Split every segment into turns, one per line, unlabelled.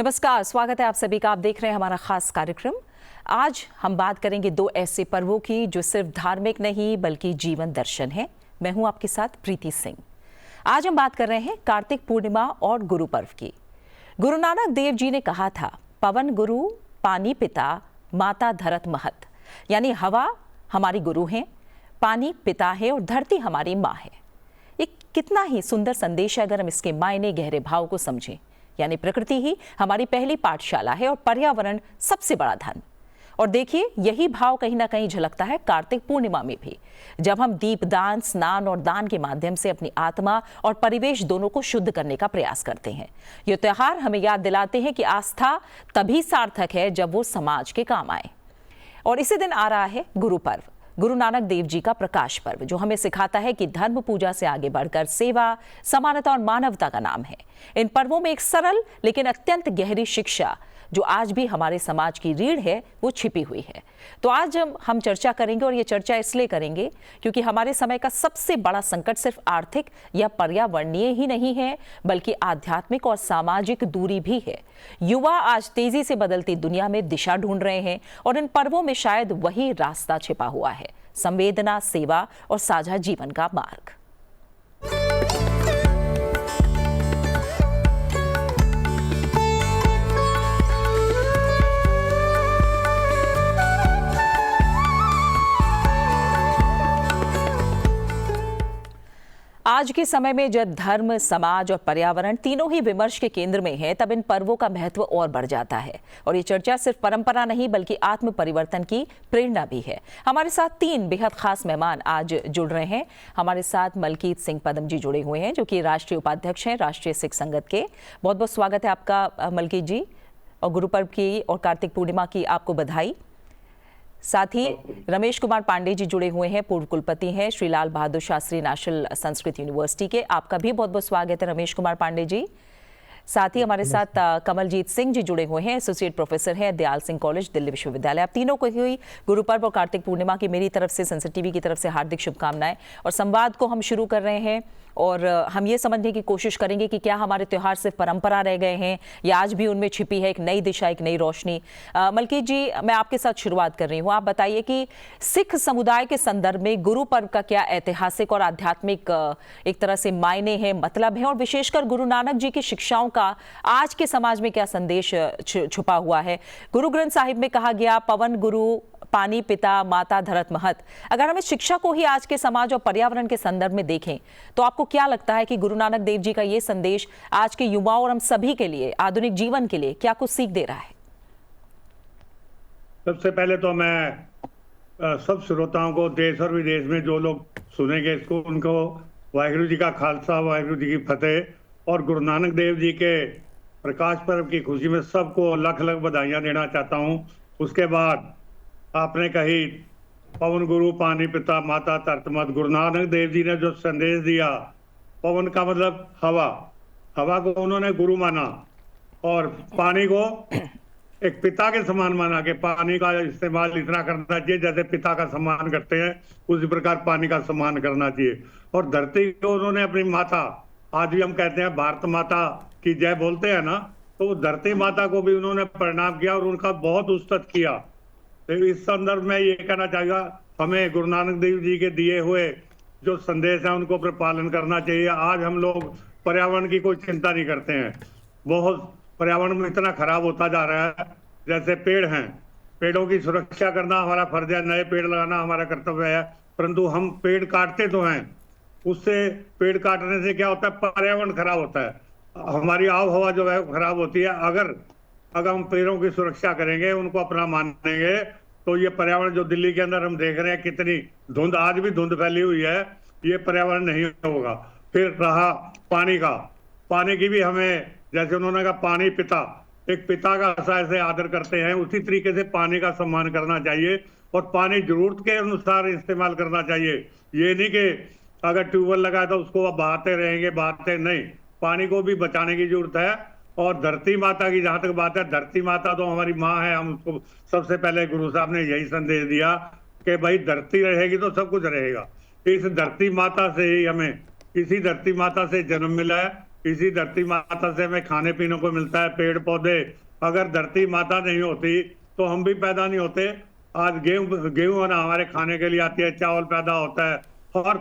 नमस्कार, स्वागत है आप सभी का। आप देख रहे हैं हमारा खास कार्यक्रम। आज हम बात करेंगे दो ऐसे पर्वों की जो सिर्फ धार्मिक नहीं बल्कि जीवन दर्शन है। मैं हूं आपके साथ प्रीति सिंह। आज हम बात कर रहे हैं कार्तिक पूर्णिमा और गुरु पर्व की। गुरु नानक देव जी ने कहा था, पवन गुरु, पानी पिता, माता धरत महत। यानी हवा हमारी गुरु है, पानी पिता है और धरती हमारी माँ है। ये कितना ही सुंदर संदेश है अगर हम इसके मायने गहरे भाव को समझें। यानी प्रकृति ही हमारी पहली पाठशाला है और पर्यावरण सबसे बड़ा धन। और देखिए, यही भाव कहीं ना कहीं झलकता है कार्तिक पूर्णिमा में भी, जब हम दीपदान, स्नान और दान के माध्यम से अपनी आत्मा और परिवेश दोनों को शुद्ध करने का प्रयास करते हैं। ये त्योहार हमें याद दिलाते हैं कि आस्था तभी सार्थक है जब वो समाज के काम आए। और इसी दिन आ रहा है गुरु पर्व, गुरु नानक देव जी का प्रकाश पर्व, जो हमें सिखाता है कि धर्म पूजा से आगे बढ़कर सेवा, समानता और मानवता का नाम है। इन पर्वों में एक सरल लेकिन अत्यंत गहरी शिक्षा जो आज भी हमारे समाज की रीढ़ है, वो छिपी हुई है। तो आज हम चर्चा करेंगे, और ये चर्चा इसलिए करेंगे क्योंकि हमारे समय का सबसे बड़ा संकट सिर्फ आर्थिक या पर्यावरणीय ही नहीं है, बल्कि आध्यात्मिक और सामाजिक दूरी भी है। युवा आज तेजी से बदलती दुनिया में दिशा ढूंढ रहे हैं और इन पर्वों में शायद वही रास्ता छिपा हुआ है, संवेदना, सेवा और साझा जीवन का मार्ग। आज के समय में जब धर्म, समाज और पर्यावरण तीनों ही विमर्श के केंद्र में है, तब इन पर्वों का महत्व और बढ़ जाता है। और ये चर्चा सिर्फ परंपरा नहीं बल्कि आत्म परिवर्तन की प्रेरणा भी है। हमारे साथ तीन बेहद खास मेहमान आज जुड़ रहे हैं। हमारे साथ मलकीत सिंह पदम जी जुड़े हुए हैं, जो कि राष्ट्रीय उपाध्यक्ष हैं राष्ट्रीय सिख संगत के। बहुत बहुत स्वागत है आपका मलकीत जी, और गुरु पर्व की और कार्तिक पूर्णिमा की आपको बधाई। साथ ही रमेश कुमार पांडे जी जुड़े हुए हैं, पूर्व कुलपति हैं श्री लाल बहादुर शास्त्री नेशनल संस्कृत यूनिवर्सिटी के। आपका भी बहुत बहुत स्वागत है रमेश कुमार पांडे जी। साथ ही हमारे साथ कमलजीत सिंह जी जुड़े हुए हैं, एसोसिएट प्रोफेसर हैं दयाल सिंह कॉलेज, दिल्ली विश्वविद्यालय। आप तीनों को हुई गुरु पर्व और कार्तिक पूर्णिमा की मेरी तरफ से, संसद टीवी की तरफ से हार्दिक शुभकामनाएं। और संवाद को हम शुरू कर रहे हैं और हम ये समझने की कोशिश करेंगे कि क्या हमारे त्योहार सिर्फ परंपरा रह गए हैं या आज भी उनमें छिपी है एक नई दिशा, एक नई रोशनी। मलकीत जी, मैं आपके साथ शुरुआत कर रही हूँ। आप बताइए कि सिख समुदाय के संदर्भ में गुरु पर्व का क्या ऐतिहासिक और आध्यात्मिक एक तरह से मायने हैं, मतलब है, और विशेषकर गुरु नानक जी की शिक्षाओं का आज के समाज में क्या संदेश छुपा हुआ है। गुरु ग्रंथ साहिब में कहा गया, पवन गुरु, पानी पिता, माता धरत महत। अगर हम इस शिक्षा को ही आज के समाज और पर्यावरण के संदर्भ में देखें तो आपको क्या लगता है कि गुरु नानक देव जी का ये संदेश आज के युवाओं और हम सभी के लिए, आधुनिक जीवन के लिए क्या कुछ सीख दे रहा है?
सबसे पहले तो मैं सब श्रोताओं को, देश और विदेश में जो लोग सुनेंगे इसको, उनको वाहिगुरु जी का खालसा, वाहिगुरु जी की फतेह। और गुरु नानक देव जी के प्रकाश पर्व की खुशी में सबको लख लख बधाइयाँ देना चाहता हूँ। उसके बाद आपने कही पवन गुरु, पानी पिता, माता धरत महत। गुरु नानक देव जी ने जो संदेश दिया, पवन का मतलब हवा, हवा को उन्होंने गुरु माना और पानी को एक पिता के समान माना कि पानी का इस्तेमाल इतना करना चाहिए जैसे पिता का सम्मान करते हैं, उसी प्रकार पानी का सम्मान करना चाहिए। और धरती को उन्होंने अपनी माता, आज भी हम कहते हैं भारत माता की जय बोलते हैं ना, तो धरती माता को भी उन्होंने प्रणाम किया और उनका बहुत उस्तत किया। तो इस संदर्भ में ये कहना चाहेगा, हमें गुरु नानक देव जी के दिए हुए जो संदेश है उनको पर पालन करना चाहिए। आज हम लोग पर्यावरण की कोई चिंता नहीं करते हैं, बहुत पर्यावरण में इतना खराब होता जा रहा है। जैसे पेड़ हैं, पेड़ों की सुरक्षा करना हमारा फर्ज है, नए पेड़ लगाना हमारा कर्तव्य है, परंतु हम पेड़ काटते तो हैं। उससे, पेड़ काटने से क्या होता है, पर्यावरण खराब होता है, हमारी आब हवा जो है खराब होती है। अगर हम पेड़ों की सुरक्षा करेंगे, उनको अपना मानेंगे, तो ये पर्यावरण जो दिल्ली के अंदर हम देख रहे हैं, कितनी धुंध, आज भी धुंध फैली हुई है, ये पर्यावरण नहीं होगा। फिर रहा पानी का, पानी की भी हमें, जैसे उन्होंने कहा पानी पिता, एक पिता का ऐसे आदर करते हैं, उसी तरीके से पानी का सम्मान करना चाहिए और पानी जरूरत के अनुसार इस्तेमाल करना चाहिए। ये नहीं कि अगर ट्यूबवेल लगा तो उसको बहाते रहेंगे, बहाते नहीं, पानी को भी बचाने की जरूरत है। और धरती माता की जहां तक बात है, धरती माता तो हमारी माँ है, हम उसको सबसे पहले गुरु साहब ने यही संदेश दिया कि भाई धरती रहेगी तो सब कुछ रहेगा। इस धरती माता से ही हमें, इसी धरती माता से जन्म मिला है इसी धरती माता से हमें खाने पीने को मिलता है, पेड़ पौधे। अगर धरती माता नहीं होती तो हम भी पैदा नहीं होते। आज गेहूं ना हमारे खाने के लिए आती है, चावल पैदा होता है, और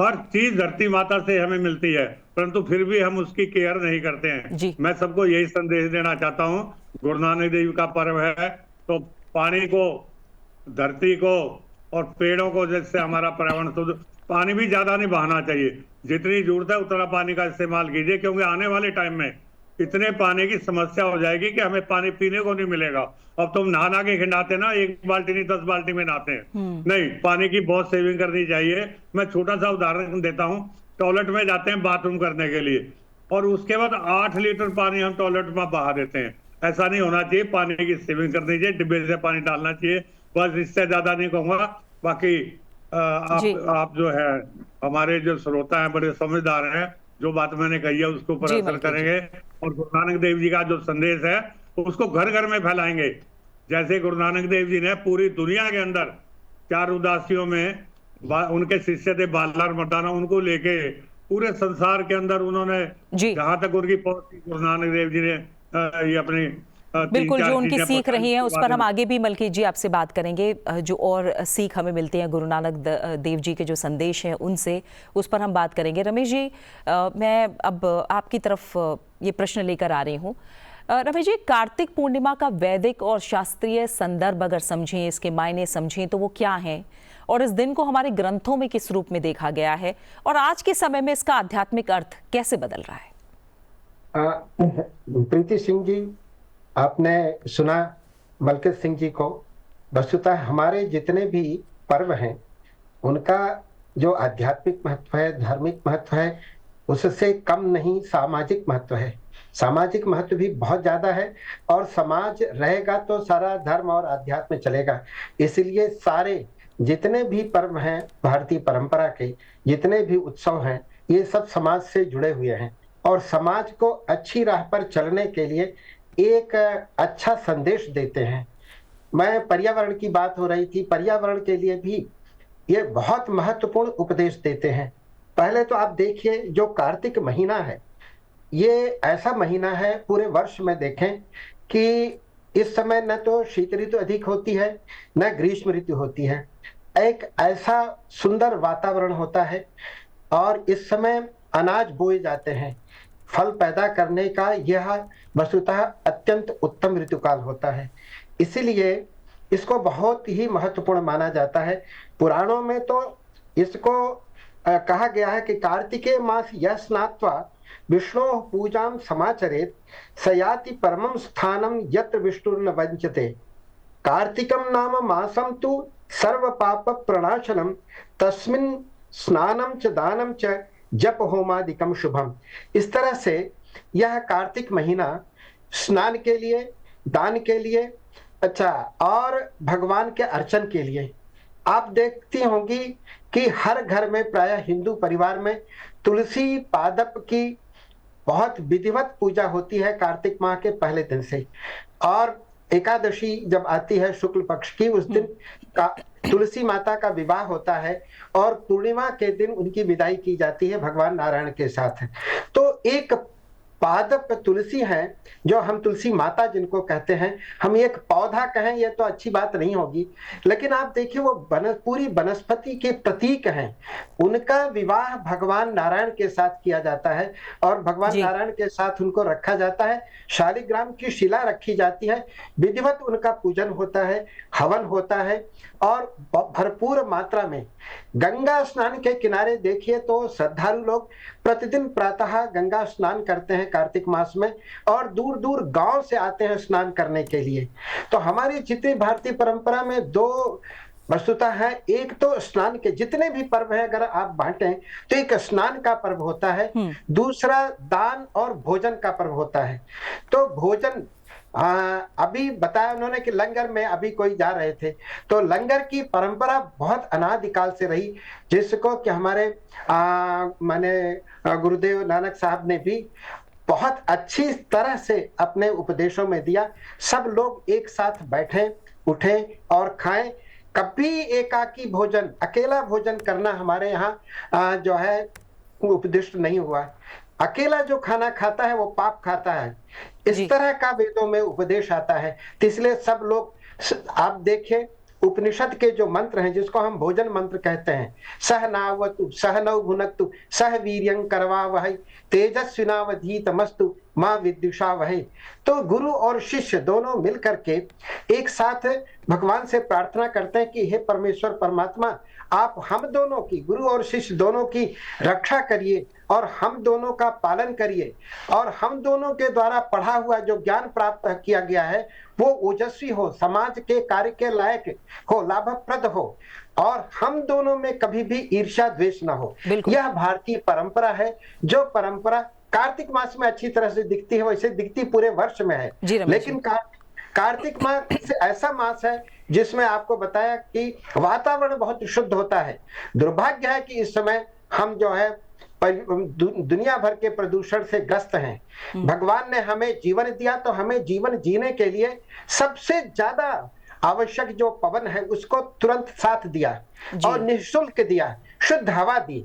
हर चीज धरती माता से हमें मिलती है, परंतु फिर भी हम उसकी केयर नहीं करते हैं।
जी।
मैं सबको यही संदेश देना चाहता हूँ, गुरु नानक देव का पर्व है तो पानी को, धरती को और पेड़ों को, जिससे हमारा पर्यावरण शुद्ध, पानी भी ज्यादा नहीं बहाना चाहिए, जितनी जरूरत है उतना पानी का इस्तेमाल कीजिए, क्योंकि आने वाले टाइम में इतने पानी की समस्या हो जाएगी कि हमें पानी पीने को नहीं मिलेगा। अब तुम नहा के नहाते ना, 1 बाल्टी नहीं 10 बाल्टी में नहाते हैं। नहीं, पानी की बहुत सेविंग करनी चाहिए। मैं छोटा सा उदाहरण देता हूँ, टॉयलेट में जाते हैं बाथरूम करने के लिए, और उसके बाद 8 लीटर पानी हम टॉयलेट में बहा देते हैं। ऐसा नहीं होना चाहिए, पानी की सेविंग करनी चाहिए, डिब्बे से पानी डालना चाहिए। बस इससे ज्यादा नहीं कहूंगा। बाकी आप जो है, हमारे जो श्रोता हैं बड़े समझदार हैं, जो बात मैंने कही है उसको पर असर करेंगे, और गुरु नानक देव जी का जो संदेश है उसको घर घर में फैलाएंगे। जैसे गुरु नानक देव जी ने पूरी दुनिया के अंदर 4 उदासियों में उनके शिष्य थे बाला मर्दाना, उनको लेके पूरे संसार के अंदर उन्होंने, जहां तक उनकी पहुंच थी, गुरु नानक देव जी ने ये अपनी
बिल्कुल जो उनकी सीख रही है उस पर हम आगे भी मलकी जी आपसे बात करेंगे। जो और सीख हमें मिलती है गुरु नानक देव जी के जो संदेश हैं उनसे, उस पर हम बात करेंगे। रमेश जी, मैं अब आपकी तरफ ये प्रश्न लेकर आ रही हूँ। रमेश जी, कार्तिक पूर्णिमा का वैदिक और शास्त्रीय संदर्भ अगर समझें, इसके मायने समझें तो वो क्या है, और इस दिन को हमारे ग्रंथों में किस रूप में देखा गया है, और आज के समय में इसका आध्यात्मिक अर्थ कैसे बदल रहा है?
प्रीति सिंह जी, आपने सुना मलकित सिंह जी को। वस्तुतः हमारे जितने भी पर्व हैं उनका जो आध्यात्मिक महत्व है, धार्मिक महत्व है, उससे कम नहीं सामाजिक महत्व है। सामाजिक महत्व भी बहुत ज्यादा है, और समाज रहेगा तो सारा धर्म और अध्यात्म चलेगा। इसलिए सारे जितने भी पर्व हैं भारतीय परंपरा के, जितने भी उत्सव हैं, ये सब समाज से जुड़े हुए हैं, और समाज को अच्छी राह पर चलने के लिए एक अच्छा संदेश देते हैं। मैं पर्यावरण की बात हो रही थी, पर्यावरण के लिए भी ये बहुत महत्वपूर्ण उपदेश देते हैं। पहले तो आप देखिए, जो कार्तिक महीना है, ये ऐसा महीना है पूरे वर्ष में देखें कि इस समय न तो शीत ऋतु अधिक होती है, न ग्रीष्म ऋतु होती है। एक ऐसा सुंदर वातावरण होता है, और इस समय अनाज बोए जाते हैं। फल पैदा करने का यह वस्तुतः अत्यंत उत्तम ऋतुकाल होता है, इसीलिए इसको बहुत ही महत्वपूर्ण माना जाता है। पुराणों में तो इसको कहा गया है कि कार्तिके मास यः स्नात्वा विष्णो पूजां समाचरेत् सयाति परमं स्थानं यत्र विष्णुर्न वंचते। कार्तिकं नाम मासं तु सर्व पाप प्रणाशनम तस्मिन् स्नानं च दानं च जप होमादिकम शुभम। इस तरह से यह कार्तिक महीना स्नान के लिए, दान के लिए, अच्छा, और भगवान के अर्चन के लिए। आप देखती होंगी कि हर घर में, प्रायः हिंदू परिवार में, तुलसी पादप की बहुत विधिवत पूजा होती है कार्तिक माह के पहले दिन से। और एकादशी जब आती है शुक्ल पक्ष की, उस दिन का तुलसी माता का विवाह होता है, और पूर्णिमा के दिन उनकी विदाई की जाती है भगवान नारायण के साथ। तो एक पादप तुलसी है, जो हम तुलसी माता जिनको कहते हैं, हम एक पौधा कहें ये तो अच्छी बात नहीं होगी, लेकिन आप देखिए वो पूरी वनस्पति के प्रतीक हैं। उनका विवाह भगवान नारायण के साथ किया जाता है, और भगवान नारायण के साथ उनको रखा जाता है। शालिग्राम की शिला रखी जाती है, विधिवत उनका पूजन होता है, हवन होता है, और भरपूर मात्रा में गंगा स्नान के किनारे देखिए तो श्रद्धालु लोग प्रतिदिन प्रातः गंगा स्नान करते हैं कार्तिक मास में, और दूर दूर गांव से आते हैं स्नान करने के लिए। तो हमारी जितनी भारतीय परंपरा में 2 वस्तुता है, एक तो स्नान के जितने भी पर्व है अगर आप बांटें तो एक स्नान का पर्व होता है, दूसरा दान और भोजन का पर्व होता है। तो भोजन अभी बताया उन्होंने कि लंगर में अभी कोई जा रहे थे, तो लंगर की परंपरा बहुत अनादिकाल से रही, जिसको कि हमारे माने गुरुदेव नानक साहब ने भी बहुत अच्छी तरह से अपने उपदेशों में दिया। सब लोग एक साथ बैठें, उठें और खाएं। कभी एकाकी भोजन, अकेला भोजन करना हमारे यहाँ जो है उपदिष्ट नहीं हुआ। अकेला जो खाना खाता है वो पाप खाता है, इस
जी।
तरह का वेदों में उपदेश आता है। तो इसलिए सब लोग आप देखिए उपनिषद के जो मंत्र हैं जिसको हम भोजन मंत्र कहते हैं, सह नावतु सह नौ भुनक्तु सह वीर्यं करवा वहै तेजस्विनावधीतमस्तु मां विद्युषा वहै। तो गुरु और शिष्य दोनों मिल करके एक साथ भगवान से प्रार्थना करते हैं कि हे परमेश्वर परमात्मा, आप हम दोनों की, गुरु और शिष्य दोनों की रक्षा करिए और हम दोनों का पालन करिए, और हम दोनों के द्वारा पढ़ा हुआ जो ज्ञान प्राप्त किया गया है वो ओजस्वी हो, समाज के कार्य के लायक हो, लाभप्रद हो, और हम दोनों में कभी भी ईर्ष्या द्वेष न हो।
बिल्कुल।
यह भारतीय परंपरा है, जो परंपरा कार्तिक मास में अच्छी तरह से दिखती है, वैसे दिखती पूरे वर्ष में है।
जी रमेश
लेकिन कार्तिक मास ऐसा मास है जिसमें आपको बताया कि वातावरण बहुत शुद्ध होता है। दुर्भाग्य है कि इस समय हम जो है दुनिया भर के प्रदूषण से ग्रस्त हैं। भगवान ने हमें जीवन दिया तो हमें जीवन जीने के लिए सबसे ज्यादा आवश्यक जो पवन है उसको तुरंत साथ दिया और निःशुल्क दिया, शुद्ध हवा दी,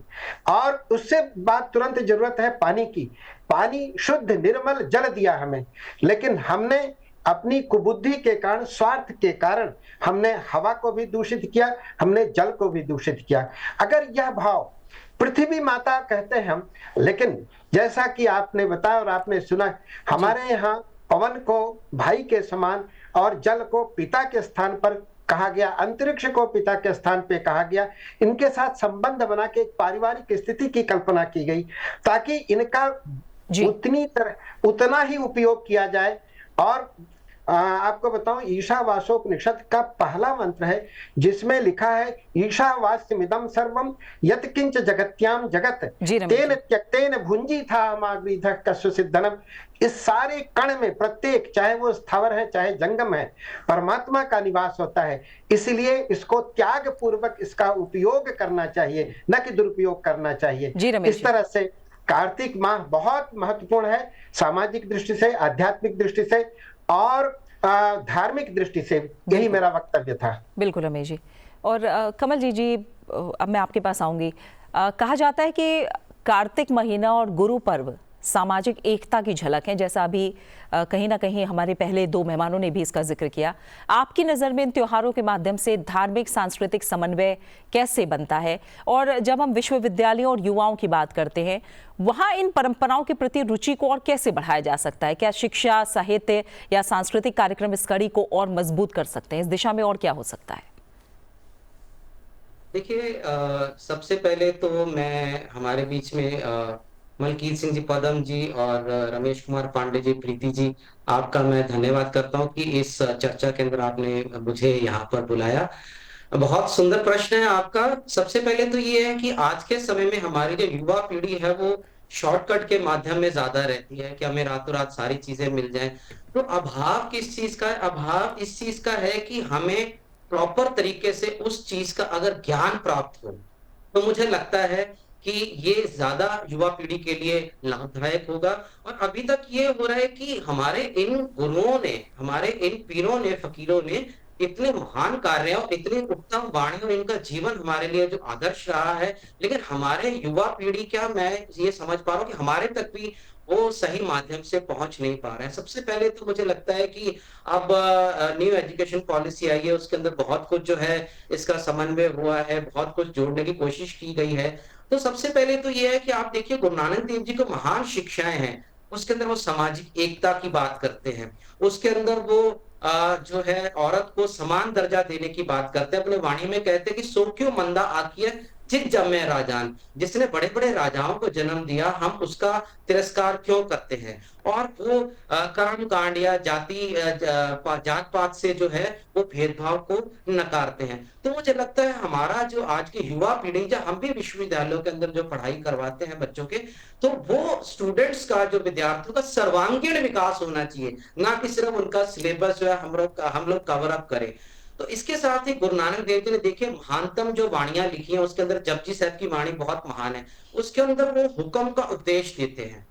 और उससे बाद तुरंत जरूरत है पानी की, पानी शुद्ध निर्मल जल दिया हमें। लेकिन हमने अपनी कुबुद्धि के कारण, स्वार्थ के कारण हमने हवा को भी दूषित किया, हमने जल को भी दूषित किया। अगर यह भाव, पृथ्वी माता कहते हैं हम, लेकिन जैसा कि आपने बताया और आपने सुना, हमारे यहाँ पवन को भाई के समान और जल को पिता के स्थान पर कहा गया, अंतरिक्ष को पिता के स्थान पे कहा गया। इनके साथ संबंध बना के एक पारिवारिक स्थिति की कल्पना की गई ताकि इनका उतना ही उपयोग किया जाए। और आपको बताऊं, ईशावास्योपनिषद का पहला मंत्र है जिसमें लिखा है ईशावास्यमिदं सर्वं यत् किंच जगत्याम जगत तेन त्यक्तेन भुंजी था माग्रीधः कस्यचिद्। इस सारे कण में प्रत्येक, चाहे वो स्थावर है चाहे जंगम है, परमात्मा का निवास होता है। इसलिए इसको त्याग पूर्वक इसका उपयोग करना चाहिए, न कि दुरुपयोग करना चाहिए। इस तरह से कार्तिक माह बहुत महत्वपूर्ण है, सामाजिक दृष्टि से, आध्यात्मिक दृष्टि से और धार्मिक दृष्टि से। यही मेरा वक्तव्य था।
बिल्कुल रमेश जी। और कमल जी, अब मैं आपके पास आऊंगी। कहा जाता है कि कार्तिक महीना और गुरु पर्व सामाजिक एकता की झलक है, जैसा अभी कहीं ना कहीं हमारे पहले दो मेहमानों ने भी इसका जिक्र किया। आपकी नज़र में इन त्योहारों के माध्यम से धार्मिक सांस्कृतिक समन्वय कैसे बनता है? और जब हम विश्वविद्यालयों और युवाओं की बात करते हैं, वहाँ इन परंपराओं के प्रति रुचि को और कैसे बढ़ाया जा सकता है? क्या शिक्षा, साहित्य या सांस्कृतिक कार्यक्रम इस कड़ी को और मजबूत कर सकते हैं? इस दिशा में और क्या हो सकता है?
देखिए, सबसे पहले तो मैं हमारे बीच में मलकीत सिंह जी पदम जी और रमेश कुमार पांडे जी, प्रीति जी, आपका मैं धन्यवाद करता हूं कि इस चर्चा के अंदर आपने मुझे यहाँ पर बुलाया। बहुत सुंदर प्रश्न है आपका। सबसे पहले तो ये है कि आज के समय में हमारी जो युवा पीढ़ी है वो शॉर्टकट के माध्यम में ज्यादा रहती है कि हमें रातों रात सारी चीजें मिल जाएं। तो अभाव किस चीज का है? अभाव इस चीज का है कि हमें प्रॉपर तरीके से उस चीज का अगर ज्ञान प्राप्त हो तो मुझे लगता है कि ये ज्यादा युवा पीढ़ी के लिए लाभदायक होगा। और अभी तक ये हो रहा है कि हमारे इन गुरुओं ने, हमारे इन पीरों ने, फकीरों ने इतने महान कार्य और इतनी उत्तम वाणी और इनका जीवन हमारे लिए जो आदर्श रहा है, लेकिन हमारे युवा पीढ़ी, क्या मैं ये समझ पा रहा हूँ कि हमारे तक भी वो सही माध्यम से पहुंच नहीं पा रहे हैं। सबसे पहले तो मुझे लगता है कि अब न्यू एजुकेशन पॉलिसी आई है, उसके अंदर बहुत कुछ जो है इसका समन्वय हुआ है, बहुत कुछ जोड़ने की कोशिश की गई है। तो सबसे पहले तो ये है कि आप देखिए, गुरु नानक देव जी को महान शिक्षाएं हैं, उसके अंदर वो सामाजिक एकता की बात करते हैं, उसके अंदर वो जो है औरत को समान दर्जा देने की बात करते हैं। अपने वाणी में कहते हैं कि सो क्यों मंदा आकिया जित जमे राजान, जिसने बड़े बड़े राजाओं को जन्म दिया हम उसका तिरस्कार क्यों करते हैं। और वो कर्म कांड या जात पात से जो है वो भेदभाव को नकारते हैं। तो मुझे लगता है हमारा जो आज की युवा पीढ़ी, जब हम भी विश्वविद्यालयों के अंदर जो पढ़ाई करवाते हैं बच्चों के, तो वो स्टूडेंट्स का, जो विद्यार्थियों का सर्वांगीण विकास होना चाहिए, ना कि सिर्फ उनका सिलेबस जो है हम लोग कवर अप करें। तो इसके साथ ही गुरु नानक देव जी ने देखिए महानतम जो वाणियां लिखी हैं, उसके अंदर जपजी साहब की वाणी बहुत महान है। उसके अंदर वो हुक्म का उपदेश देते हैं,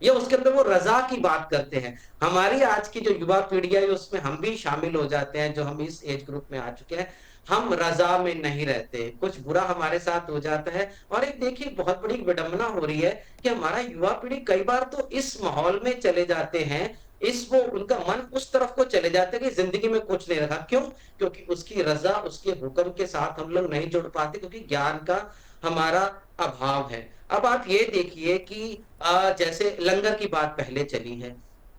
या उसके अंदर वो रजा की बात करते हैं। हमारी आज की जो युवा पीढ़ी है उसमें हम भी शामिल हो जाते हैं, जो हम इस एज ग्रुप में आ चुके हैं। हम रजा में नहीं रहते, कुछ बुरा हमारे साथ हो जाता है। और एक देखिए बहुत बड़ी विडंबना हो रही है कि हमारा युवा पीढ़ी कई बार तो इस माहौल में चले जाते हैं, इस वो उनका मन उस तरफ को चले जाते हैं कि जिंदगी में कुछ नहीं रखा। क्यों? क्योंकि उसकी रजा, उसके हुक्म के साथ हम लोग नहीं जुड़ पाते, क्योंकि ज्ञान का हमारा अभाव है। अब आप ये देखिए कि जैसे लंगर की बात पहले चली है,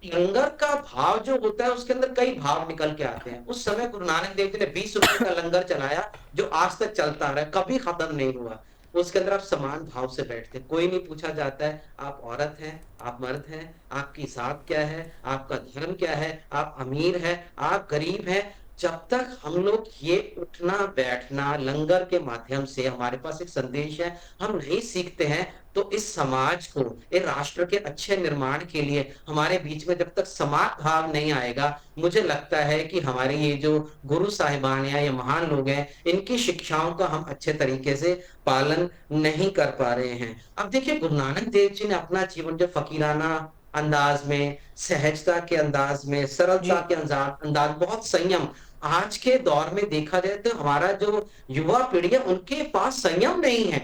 लंगर का भाव जो होता है उसके अंदर कई भाव निकल के आते हैं। उस समय गुरु नानक देव जी ने 20 रुपए का लंगर चलाया, जो आज तक चलता रहा, कभी खत्म नहीं हुआ। उसके अंदर आप समान भाव से बैठते, कोई नहीं पूछा जाता है आप औरत हैं, आप मर्द हैं, आपकी जात क्या है, आपका धर्म क्या है, आप अमीर हैं, आप गरीब हैं। जब तक हम लोग ये उठना बैठना लंगर के माध्यम से, हमारे पास एक संदेश है, हम नहीं सीखते हैं, तो इस समाज को, इस राष्ट्र के अच्छे निर्माण के लिए हमारे बीच में जब तक समाज भाव नहीं आएगा, मुझे लगता है कि हमारे ये जो गुरु साहिबान या ये महान लोग हैं, इनकी शिक्षाओं का हम अच्छे तरीके से पालन नहीं कर पा रहे हैं। अब देखिए गुरु नानक देव जी ने अपना जीवन जो फकीराना अंदाज में, सहजता के अंदाज में, सरलता के अंदाज, बहुत संयम, आज के दौर में देखा जाए तो हमारा जो युवा पीढ़ी है उनके पास संयम नहीं है।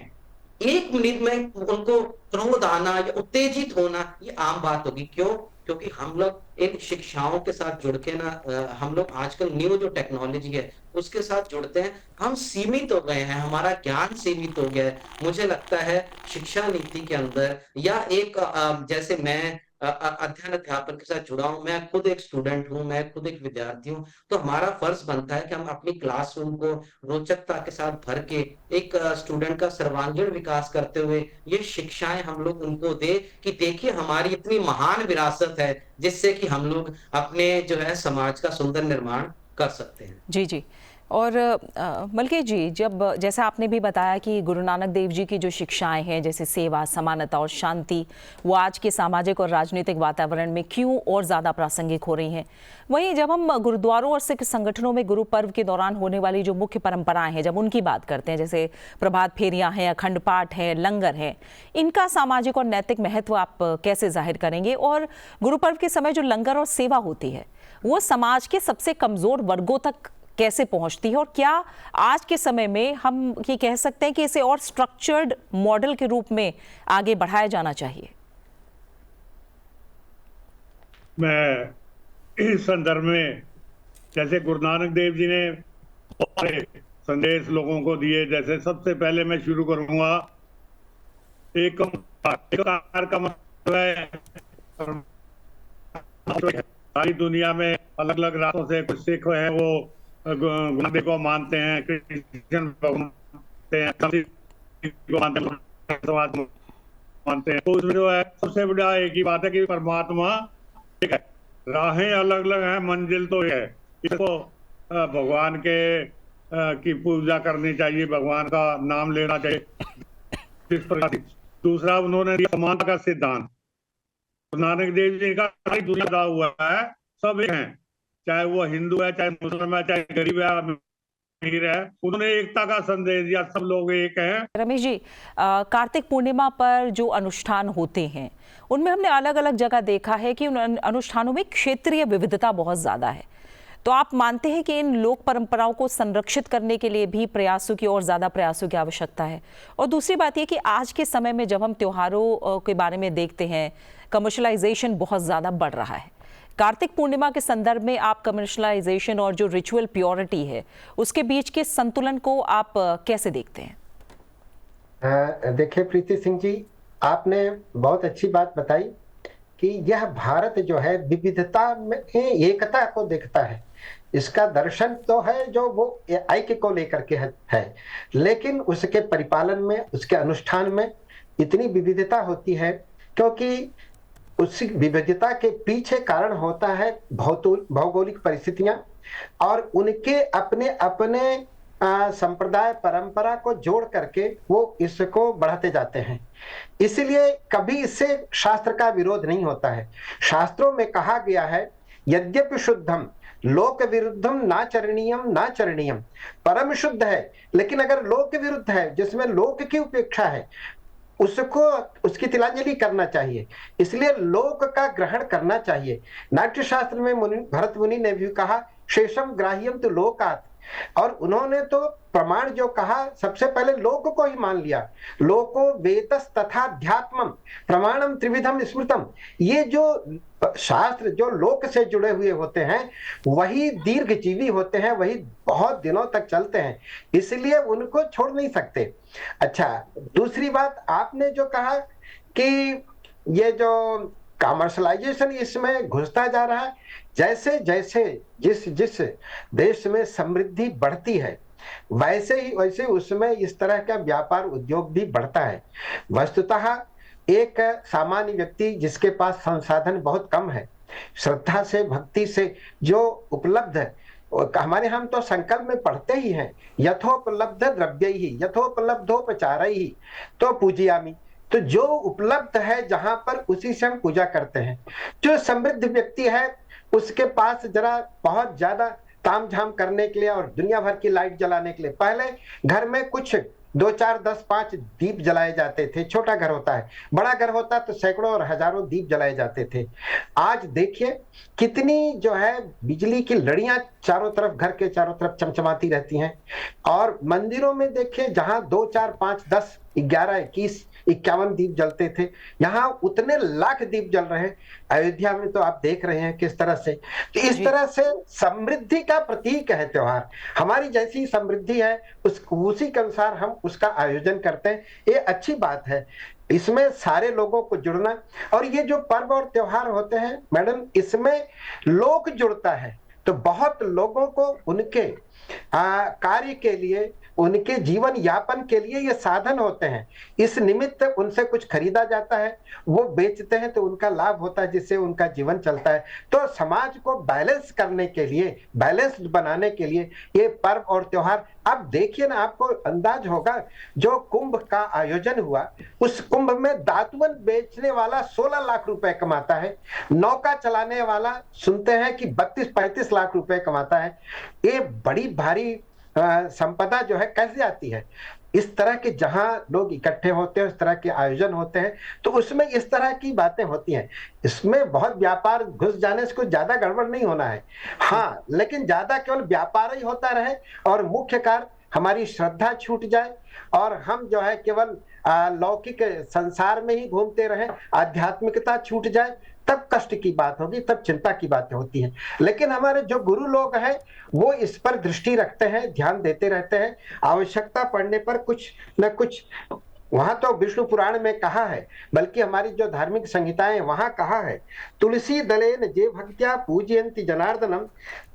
1 मिनट में उनको क्रोध आना या उत्तेजित होना ये आम बात होगी। क्यों? क्योंकि हम लोग इन शिक्षाओं के साथ जुड़ के ना, हम लोग आजकल न्यू जो टेक्नोलॉजी है उसके साथ जुड़ते हैं, हम सीमित हो गए हैं, हमारा ज्ञान सीमित हो गया है। मुझे लगता है शिक्षा नीति के अंदर या एक जैसे मैं अध्ययन अध्यापन के साथ जुड़ा हूं, मैं खुद एक स्टूडेंट हूं, मैं खुद एक विद्यार्थी हूं, तो हमारा फर्ज बनता है कि हम अपनी क्लासरूम को रोचकता के साथ भर के एक स्टूडेंट का सर्वांगीण विकास करते हुए ये शिक्षाएं हम लोग उनको दे कि देखिए हमारी इतनी महान विरासत है जिससे कि हम लोग अपने जो है समाज का सुंदर निर्माण कर सकते हैं।
जी जी। और मलके जी, जब जैसा आपने भी बताया कि गुरु नानक देव जी की जो शिक्षाएं हैं, जैसे सेवा, समानता और शांति, वो आज के सामाजिक और राजनीतिक वातावरण में क्यों और ज़्यादा प्रासंगिक हो रही हैं। वहीं जब हम गुरुद्वारों और सिख संगठनों में गुरु पर्व के दौरान होने वाली जो मुख्य परंपराएं हैं, जब उनकी बात करते हैं, जैसे प्रभात फेरियां हैं, अखंड पाठ है, लंगर है, इनका सामाजिक और नैतिक महत्व आप कैसे जाहिर करेंगे? और गुरु पर्व के समय जो लंगर और सेवा होती है वो समाज के सबसे कमज़ोर वर्गों तक कैसे पहुंचती है, और क्या आज के समय में हम ये कह सकते हैं कि इसे और स्ट्रक्चर्ड मॉडल के रूप में आगे बढ़ाया जाना चाहिए?
मैं इस संदर्भ में, जैसे गुरु नानक देव जी ने संदेश लोगों को दिए, जैसे सबसे पहले मैं शुरू करूंगा एक कार का मतलब है सारी दुनिया में अलग अलग रास्तों से कुछ सिख हैं वो गुरु को मानते हैं, क्रिश्चियन मानते हैं, को मानते हैं। तो उसमें जो है सबसे बड़ा एक ही बात है कि परमात्मा एक है, राहें अलग अलग हैं, मंजिल तो है। इसको भगवान के की पूजा करनी चाहिए, भगवान का नाम लेना चाहिए। इस प्रकार दूसरा उन्होंने दिया समानता का सिद्धांत। नानक देव जी का दुनिया हुआ है, सब एक हैं, चाहे वो हिंदू है, चाहे मुसलमान है, चाहे गरीब है, अमीर है, उन्होंने एकता का संदेश दिया, सब लोग एक हैं।
रमेश जी, कार्तिक पूर्णिमा पर जो अनुष्ठान होते हैं उनमें हमने अलग अलग जगह देखा है कि उन अनुष्ठानों में क्षेत्रीय विविधता बहुत ज़्यादा है। तो आप मानते हैं कि इन लोक परंपराओं को संरक्षित करने के लिए भी प्रयासों की और ज़्यादा प्रयासों की आवश्यकता है? और दूसरी बात यह कि आज के समय में जब हम त्योहारों के बारे में देखते हैं, कमर्शलाइजेशन बहुत ज़्यादा बढ़ रहा है। कार्तिक पूर्णिमा के संदर्भ में आप कमर्शलाइजेशन और जो रिचुअल प्योरिटी है उसके बीच के संतुलन को आप कैसे देखते हैं?
देखिए प्रीति सिंह जी, आपने बहुत अच्छी बात बताई कि यह भारत जो है विविधता में एकता को देखता है। इसका दर्शन तो है जो वो ऐक्य को लेकर के है, लेकिन उसके परिपालन में, उसके अनुष्ठान में इतनी विविधता होती है क्योंकि उस विविधता के पीछे कारण होता है भौगोलिक परिस्थितियां और उनके अपने अपने संप्रदाय परंपरा को जोड़ करके वो इसको बढ़ाते जाते हैं। इसलिए कभी इससे शास्त्र का विरोध नहीं होता है। शास्त्रों में कहा गया है, यद्यपि शुद्धम लोक विरुद्धम ना चरणीयम, परम शुद्ध है, लेकिन अगर लोक विरुद्ध है, जिसमें लोक की उपेक्षा है, उसको उसकी तिलांजलि करना चाहिए। इसलिए लोक का ग्रहण करना चाहिए। नाट्य शास्त्र में भरत मुनि ने भी कहा शेषम ग्राह्यम तो लोकात्, और उन्होंने तो प्रमाण जो कहा सबसे पहले लोक को ही मान लिया। लोको वेतस तथा ध्यात्मम प्रमाणम त्रिविधम स्मृतम। ये जो शास्त्र जो लोक से जुड़े हुए होते हैं वही दीर्घजीवी होते हैं, वही बहुत दिनों तक चलते हैं, इसलिए उनको छोड़ नहीं सकते। अच्छा, दूसरी बात आपने जो कहा कि ये जो कमर्शलाइजेशन इसमें घुसता जा रहा है, जैसे जैसे जिस जिस देश में समृद्धि बढ़ती है वैसे ही वैसे उसमें इस तरह का व्यापार उद्योग भी बढ़ता है। वस्तुतः एक सामान्य व्यक्ति जिसके पास संसाधन बहुत कम है, श्रद्धा से भक्ति से जो उपलब्ध है, हमारे हम तो संकल्प में पढ़ते ही हैं, यथोपलब्ध द्रव्य ही यथोपलब्धोपचार ही तो पूजयामि। तो जो उपलब्ध है जहां पर उसी से हम पूजा करते हैं। जो समृद्ध व्यक्ति है उसके पास जरा बहुत ज्यादा तामझाम करने के लिए और दुनिया भर की लाइट जलाने के लिए पहले घर में कुछ 2, 4, 10, 5 दीप जलाए जाते थे। छोटा घर होता है, बड़ा घर होता तो सैकड़ों और हजारों दीप जलाए जाते थे। आज देखिए कितनी जो है बिजली की लड़ियां चारों तरफ, घर के चारों तरफ चमचमाती रहती हैं। और मंदिरों में देखिए जहां 2, 4, 5, 10, 11, 21, 51 दीप जलते थे, यहाँ उतने लाख दीप जल रहे हैं। अयोध्या में तो आप देख रहे हैं किस तरह से। तो इस तरह से समृद्धि का प्रतीक है त्योहार। हमारी जैसी समृद्धि है उसी के अनुसार हम उसका आयोजन करते हैं, ये अच्छी बात है। इसमें सारे लोगों को जुड़ना, और ये जो पर्व और त्योहार होते हैं मैडम, इसमें लोग जुड़ता है तो बहुत लोगों को उनके कार्य के लिए, उनके जीवन यापन के लिए ये साधन होते हैं। इस निमित्त उनसे कुछ खरीदा जाता है, वो बेचते हैं तो उनका लाभ होता है, जिससे उनका जीवन चलता है। तो समाज को बैलेंस करने के लिए, बैलेंस्ड बनाने के लिए ये पर्व और त्योहार। अब देखिए ना, आपको अंदाज होगा जो कुंभ का आयोजन हुआ, उस कुंभ में दातुन बेचने वाला 16 लाख रुपए कमाता है, नौका चलाने वाला सुनते हैं कि 32-35 लाख रुपए कमाता है। ये बड़ी भारी संपदा जो है कैसे आती है? इस तरह के जहां लोग इकट्ठे होते हैं, इस तरह के आयोजन होते हैं, तो उसमें इस तरह की बातें होती हैं। इसमें बहुत व्यापार घुस जाने से कुछ ज्यादा गड़बड़ नहीं होना है, हाँ, लेकिन ज्यादा केवल व्यापार ही होता रहे और मुख्य कार्य हमारी श्रद्धा छूट जाए और हम जो है केवल लौकिक संसार में ही घूमते रहें, आध्यात्मिकता छूट जाए, तब कष्ट की बात होगी, तब चिंता की बातें होती हैं। लेकिन हमारे जो गुरु लोग हैं वो इस पर दृष्टि रखते हैं, ध्यान देते रहते हैं। आवश्यकता पड़ने पर कुछ न कुछ, वहां तो विष्णु पुराण में कहा है, बल्कि हमारी जो धार्मिक संहिताएं वहां कहा है, तुलसी दलेन जे भक्त्या पूजयन्ति जनार्दनम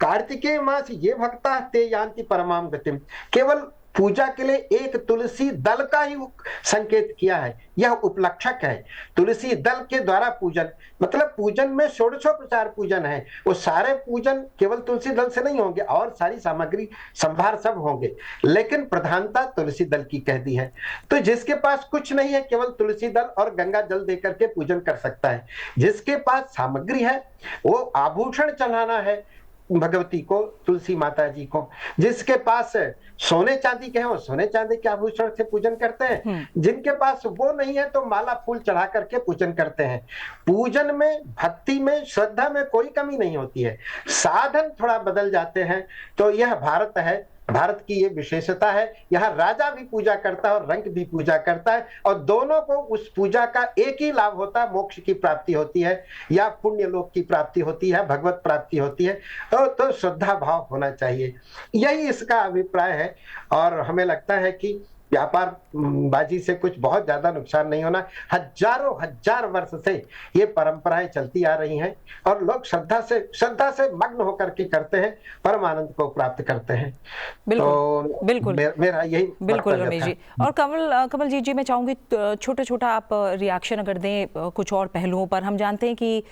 कार्तिकेय मास ये भक्ता ते यान्ति परमाम गतिम। केवल पूजा के लिए एक तुलसी दल का ही संकेत किया है, यह उपलक्षक है। तुलसी दल के द्वारा पूजन, मतलब पूजन में षोडशोपचार पूजन है। वो सारे पूजन केवल तुलसी दल से नहीं होंगे, और सारी सामग्री संभार सब होंगे, लेकिन प्रधानता तुलसी दल की कह दी है। तो जिसके पास कुछ नहीं है, केवल तुलसी दल और गंगा जल देकर के पूजन कर सकता है। जिसके पास सामग्री है, वो आभूषण चढ़ाना है भगवती को, तुलसी माता जी को। जिसके पास सोने चांदी के हैं, वो सोने चांदी के आभूषण से पूजन करते हैं। जिनके पास वो नहीं है तो माला फूल चढ़ा करके पूजन करते हैं। पूजन में, भक्ति में, श्रद्धा में कोई कमी नहीं होती है। साधन थोड़ा बदल जाते हैं, तो यह भारत है, भारत की ये विशेषता है। यहाँ राजा भी पूजा करता है और रंक भी पूजा करता है, और दोनों को उस पूजा का एक ही लाभ होता है, मोक्ष की प्राप्ति होती है या पुण्य लोक की प्राप्ति होती है, भगवत प्राप्ति होती है। तो श्रद्धा भाव होना चाहिए, यही इसका अभिप्राय है। और हमें लगता है कि व्यापार बाजी से कुछ बहुत ज्यादा नुकसान नहीं होना। हजारों हजार वर्ष से ये परंपराएं चलती आ रही हैं और लोग श्रद्धा से मग्न होकर के करते हैं, परम आनंद को प्राप्त करते हैं।
बिल्कुल, बिल्कुल,
मेरा यही
बिल्कुल रमेश जी। और कमल जी मैं चाहूंगी छोटा आप रिएक्शन अगर दें कुछ और पहलुओं पर। हम जानते हैं कि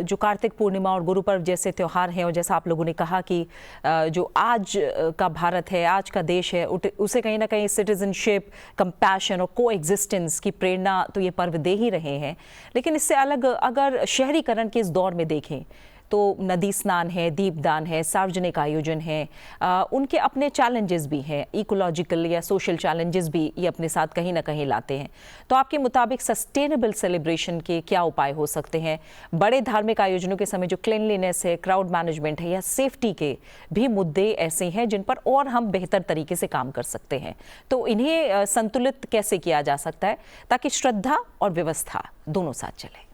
जो कार्तिक पूर्णिमा और गुरु पर्व जैसे त्योहार हैं, और जैसा आप लोगों ने कहा कि जो आज का भारत है, आज का देश है, उसे कहीं ना कहीं सिटीजनशिप, कंपैशन और कोएग्जिस्टेंस की प्रेरणा तो ये पर्व दे ही रहे हैं। लेकिन इससे अलग अगर शहरीकरण के इस दौर में देखें तो नदी स्नान है, दीपदान है, सार्वजनिक आयोजन है, उनके अपने चैलेंजेस भी हैं, इकोलॉजिकल या सोशल चैलेंजेस भी ये अपने साथ कहीं ना कहीं लाते हैं। तो आपके मुताबिक सस्टेनेबल सेलिब्रेशन के क्या उपाय हो सकते हैं? बड़े धार्मिक आयोजनों के समय जो क्लीनलीनेस है, क्राउड मैनेजमेंट है या सेफ्टी के भी मुद्दे ऐसे हैं जिन पर और हम बेहतर तरीके से काम कर सकते हैं। तो इन्हें संतुलित कैसे किया जा सकता है ताकि श्रद्धा और व्यवस्था दोनों साथ चले?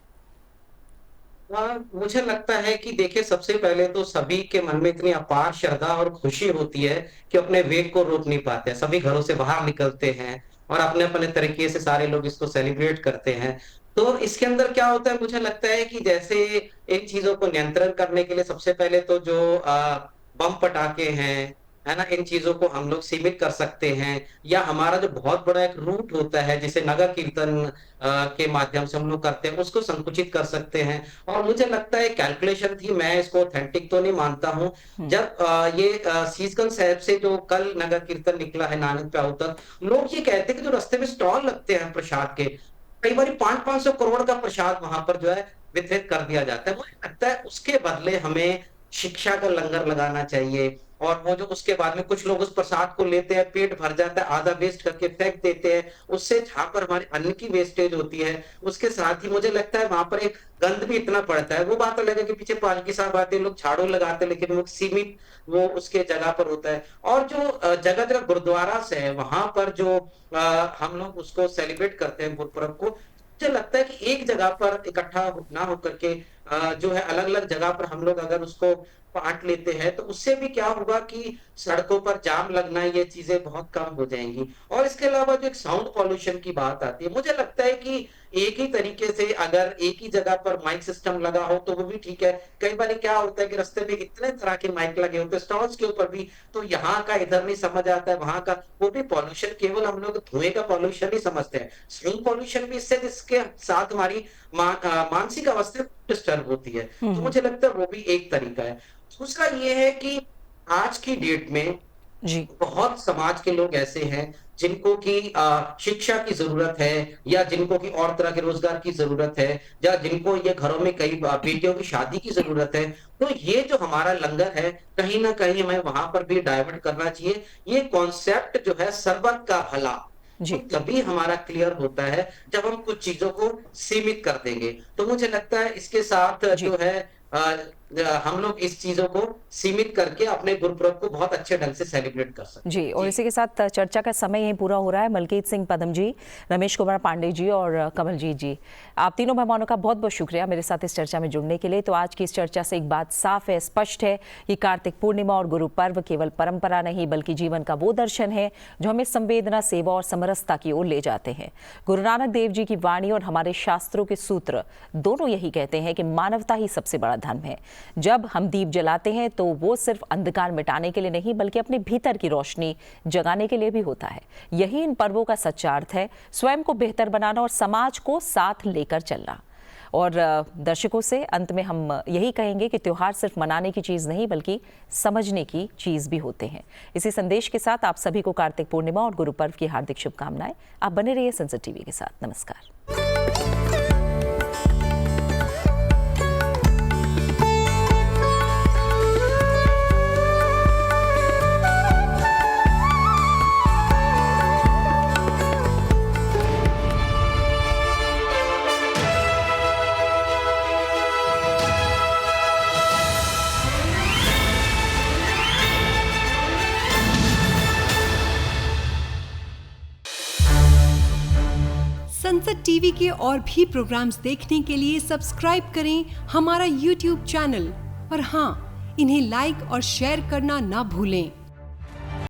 मुझे लगता है कि देखिए, सबसे पहले तो सभी के मन में इतनी अपार श्रद्धा और खुशी होती है कि अपने वेग को रोक नहीं पाते हैं। सभी घरों से बाहर निकलते हैं और अपने अपने तरीके से सारे लोग इसको सेलिब्रेट करते हैं। तो इसके अंदर क्या होता है, मुझे लगता है कि जैसे इन चीजों को नियंत्रण करने के लिए सबसे पहले तो जो बम पटाखे हैं, है ना, इन चीजों को हम लोग सीमित कर सकते हैं। या हमारा जो बहुत बड़ा एक रूट होता है जिसे नगर कीर्तन के माध्यम से हम लोग करते हैं, उसको संकुचित कर सकते हैं। और मुझे लगता है कैलकुलेशन थी, मैं इसको ऑथेंटिक तो नहीं मानता हूँ। जब ये शीशगंज साहिब से जो कल नगर कीर्तन निकला है नानक प्याऊ तक, लोग ये कहते हैं कि जो रास्ते में स्टॉल लगते हैं प्रसाद के, कई बार 500-500 करोड़ का प्रसाद वहां पर जो है वितरित कर दिया जाता है। मुझे लगता है उसके बदले हमें शिक्षा का लंगर लगाना चाहिए। और वो जो उसके बाद में कुछ लोग उस प्रसाद को लेते हैं, पेट भर जाता है, आधा वेस्ट करके फेंक देते हैं। उससे जहां पर हमारे अन्न की वेस्टेज होती है, उसके साथ ही मुझे लगता है वहां पर एक गंद भी इतना पड़ता है। वो बात अलग है कि पीछे पालकी साहब आते हैं, लोग झाड़ू लगाते हैं, लेकिन वो सीमित वो उसके जगह पर होता है। और जो जगह जगह गुरुद्वारा से है, वहां पर जो हम लोग उसको सेलिब्रेट करते हैं गुरुपुरब को, मुझे लगता है कि एक जगह पर इकट्ठा ना होकर के जो है अलग अलग जगह पर हम लोग अगर उसको बांट लेते हैं, तो उससे भी क्या होगा कि सड़कों पर जाम लगना, ये चीजें बहुत कम हो जाएंगी। और इसके अलावा जो एक साउंड पॉल्यूशन की बात आती है, मुझे लगता है कि एक ही तरीके से अगर एक ही जगह पर माइक सिस्टम लगा हो तो वो भी ठीक है। कई बार क्या होता है कि रास्ते में इतने तरह के माइक लगे होते हैं स्टॉल्स के ऊपर भी, तो यहाँ का इधर नहीं समझ आता है, वहां का वो भी पॉल्यूशन, केवल हम लोग धुएं का पॉल्यूशन ही समझते हैं। साउंड पॉल्यूशन भी इससे जिसके साथ हमारी मानसिक अवस्था डिस्टर्ब होती है। तो मुझे लगता है वो भी एक तरीका है। दूसरा ये है कि आज की डेट में
जी,
बहुत समाज के लोग ऐसे हैं जिनको की शिक्षा की जरूरत है, या जिनको की और तरह के रोजगार की जरूरत है, या जिनको ये घरों में कई बेटियों की शादी की जरूरत है। तो ये जो हमारा लंगर है, कहीं ना कहीं हमें वहां पर भी डाइवर्ट करना चाहिए। ये कॉन्सेप्ट जो है सर्वत का भला,
जी।
तो तभी हमारा क्लियर होता है जब हम कुछ चीजों को सीमित कर देंगे। तो मुझे लगता है इसके साथ
जी।
जो है हम लोग इस चीजों को सीमित करके अपने गुरुपुरब को बहुत अच्छे ढंग से सेलिब्रेट कर सकते हैं।
जी, और इसी के साथ चर्चा का समय यहीं पूरा हो रहा है। मलकीत सिंह पदम जी, रमेश कुमार पांडे जी और कमलजीत जी, आप तीनों मेहमानों का बहुत बहुत शुक्रिया मेरे साथ इस चर्चा में जुड़ने के लिए। तो आज की इस चर्चा से एक बात साफ है, स्पष्ट है कि कार्तिक पूर्णिमा और गुरु पर्व केवल परंपरा नहीं बल्कि जीवन का वो दर्शन है जो हमें संवेदना, सेवा और समरसता की ओर ले जाते हैं। गुरु नानक देव जी की वाणी और हमारे शास्त्रों के सूत्र दोनों यही कहते हैं कि मानवता ही सबसे बड़ा धर्म है। जब हम दीप जलाते हैं तो वो सिर्फ अंधकार मिटाने के लिए नहीं बल्कि अपने भीतर की रोशनी जगाने के लिए भी होता है। यही इन पर्वों का सच्चा अर्थ है, स्वयं को बेहतर बनाना और समाज को साथ लेकर चलना। और दर्शकों से अंत में हम यही कहेंगे कि त्योहार सिर्फ मनाने की चीज़ नहीं बल्कि समझने की चीज़ भी होते हैं। इसी संदेश के साथ आप सभी को कार्तिक पूर्णिमा और गुरु पर्व की हार्दिक शुभकामनाएं। आप बने रहिए सनसेट टीवी के साथ। नमस्कार।
सनसेट टीवी के और भी प्रोग्राम्स देखने के लिए सब्सक्राइब करें हमारा YouTube चैनल और हाँ, इन्हें लाइक और शेयर करना ना भूलें।